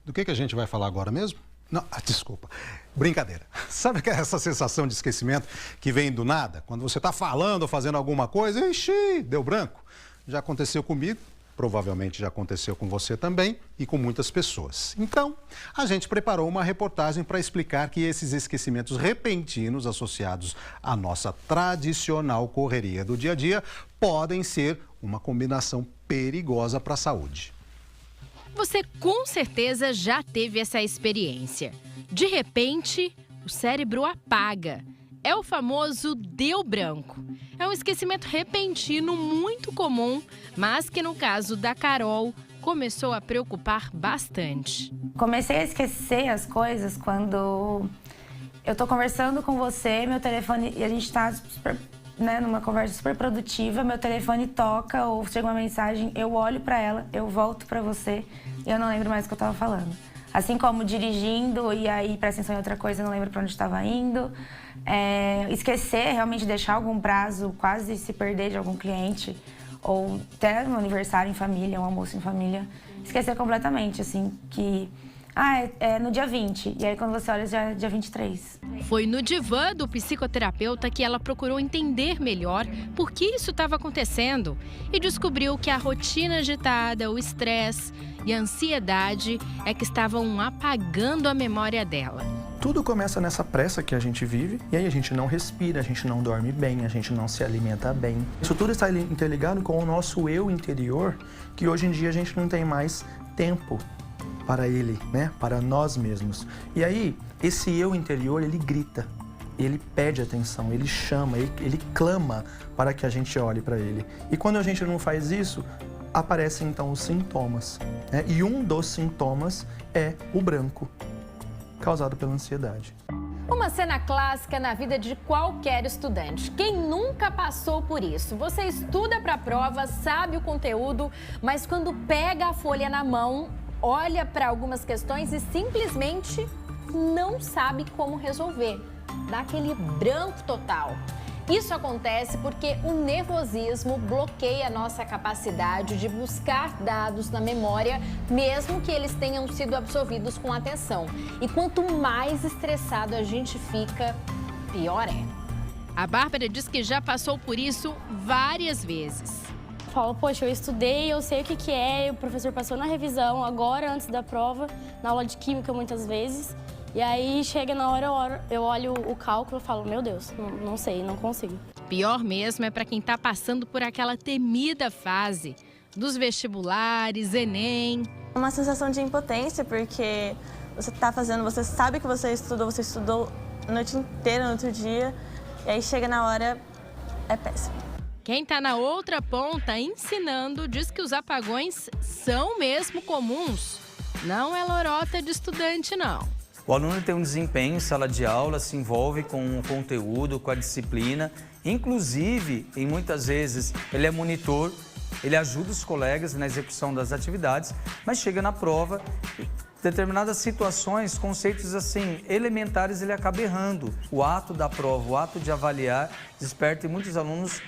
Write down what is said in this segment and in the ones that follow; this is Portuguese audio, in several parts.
Do que a gente vai falar agora mesmo? Não, desculpa. Brincadeira. Sabe que é essa sensação de esquecimento que vem do nada? Quando você está falando ou fazendo alguma coisa, ixi, deu branco. Já aconteceu comigo, provavelmente já aconteceu com você também e com muitas pessoas. Então, a gente preparou uma reportagem para explicar que esses esquecimentos repentinos associados à nossa tradicional correria do dia a dia podem ser uma combinação perigosa para a saúde. Você com certeza já teve essa experiência. De repente, o cérebro apaga. É o famoso deu branco. É um esquecimento repentino muito comum, mas que no caso da Carol, começou a preocupar bastante. Comecei a esquecer as coisas quando eu tô conversando com você, meu telefone, e a gente tá numa conversa super produtiva, meu telefone toca ou chega uma mensagem, eu olho pra ela, eu volto pra você e eu não lembro mais o que eu tava falando. Assim como dirigindo e aí presta atenção em outra coisa, eu não lembro pra onde estava indo. Esquecer, realmente deixar algum prazo, quase se perder de algum cliente, ou até um aniversário em família, um almoço em família. Esquecer completamente, assim, que... é no dia 20, e aí quando você olha já é dia 23. Foi no divã do psicoterapeuta que ela procurou entender melhor por que isso estava acontecendo e descobriu que a rotina agitada, o estresse e a ansiedade é que estavam apagando a memória dela. Tudo começa nessa pressa que a gente vive, e aí a gente não respira, a gente não dorme bem, a gente não se alimenta bem. Isso tudo está interligado com o nosso eu interior, que hoje em dia a gente não tem mais tempo para ele, né? Para nós mesmos. E aí, esse eu interior, ele grita, ele pede atenção, ele chama, ele clama para que a gente olhe para ele. E quando a gente não faz isso, aparecem então os sintomas, né? E um dos sintomas é o branco, causado pela ansiedade. Uma cena clássica na vida de qualquer estudante. Quem nunca passou por isso? Você estuda para a prova, sabe o conteúdo, mas quando pega a folha na mão, olha para algumas questões e simplesmente não sabe como resolver. Dá aquele branco total. Isso acontece porque o nervosismo bloqueia a nossa capacidade de buscar dados na memória, mesmo que eles tenham sido absorvidos com atenção. E quanto mais estressado a gente fica, pior é. A Bárbara diz que já passou por isso várias vezes. Falo, poxa, eu estudei, eu sei o que é, o professor passou na revisão, agora antes da prova, na aula de química muitas vezes. E aí chega na hora, eu olho o cálculo e falo, meu Deus, não sei, não consigo. Pior mesmo é para quem está passando por aquela temida fase dos vestibulares, Enem. É uma sensação de impotência, porque você está fazendo, você sabe que você estudou a noite inteira no outro dia, e aí chega na hora, é péssimo. Quem está na outra ponta ensinando diz que os apagões são mesmo comuns. Não é lorota de estudante, não. O aluno tem um desempenho em sala de aula, se envolve com o conteúdo, com a disciplina. Inclusive, e muitas vezes, ele é monitor, ele ajuda os colegas na execução das atividades, mas chega na prova, determinadas situações, conceitos assim, elementares, ele acaba errando. O ato da prova, o ato de avaliar, desperta em muitos alunos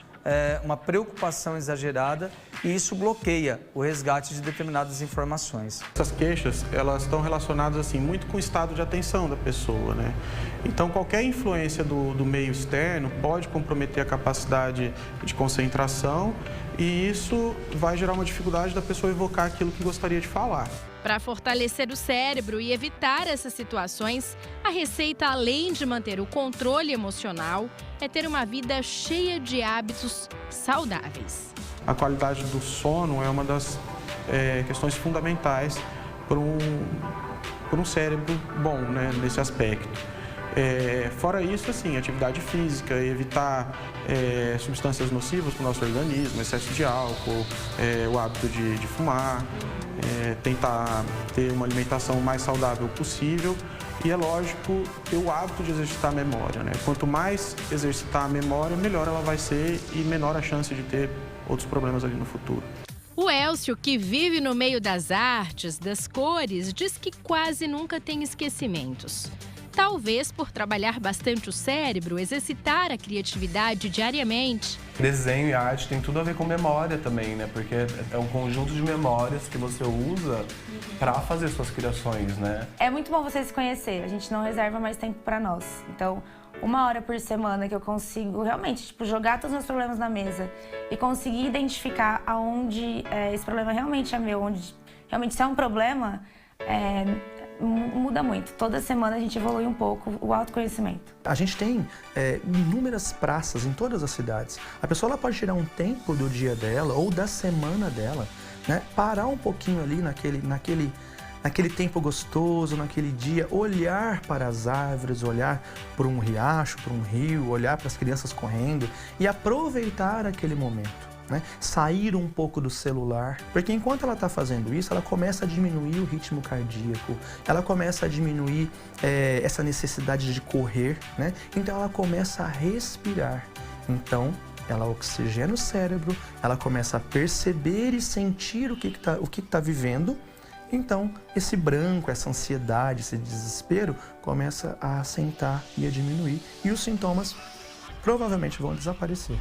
uma preocupação exagerada e isso bloqueia o resgate de determinadas informações. Essas queixas, elas estão relacionadas assim, muito com o estado de atenção da pessoa, né? Então, qualquer influência do meio externo pode comprometer a capacidade de concentração e isso vai gerar uma dificuldade da pessoa evocar aquilo que gostaria de falar. Para fortalecer o cérebro e evitar essas situações, a receita, além de manter o controle emocional, é ter uma vida cheia de hábitos saudáveis. A qualidade do sono é uma das questões fundamentais para um cérebro bom, né, nesse aspecto. Fora isso, assim, atividade física, evitar substâncias nocivas para o nosso organismo, excesso de álcool, o hábito de fumar, tentar ter uma alimentação mais saudável possível e, é lógico, ter o hábito de exercitar a memória, né? Quanto mais exercitar a memória, melhor ela vai ser e menor a chance de ter outros problemas ali no futuro. O Elcio, que vive no meio das artes, das cores, diz que quase nunca tem esquecimentos. Talvez por trabalhar bastante o cérebro, exercitar a criatividade diariamente. Desenho e arte tem tudo a ver com memória também, né? Porque é um conjunto de memórias que você usa para fazer suas criações, né? É muito bom você se conhecer, a gente não reserva mais tempo para nós. Então, 1 hora por semana que eu consigo realmente jogar todos os meus problemas na mesa e conseguir identificar aonde esse problema realmente é meu, onde realmente se é um problema, muda muito. Toda semana a gente evolui um pouco o autoconhecimento. A gente tem inúmeras praças em todas as cidades. A pessoa ela pode tirar um tempo do dia dela ou da semana dela, né? Parar um pouquinho ali naquele tempo gostoso, naquele dia, olhar para as árvores, olhar para um riacho, para um rio, olhar para as crianças correndo e aproveitar aquele momento. Né? Sair um pouco do celular, porque enquanto ela está fazendo isso, ela começa a diminuir o ritmo cardíaco, ela começa a diminuir essa necessidade de correr, né? Então ela começa a respirar. Então ela oxigena o cérebro, ela começa a perceber e sentir o que está vivendo. Então esse branco, essa ansiedade, esse desespero começa a assentar e a diminuir e os sintomas provavelmente vão desaparecer.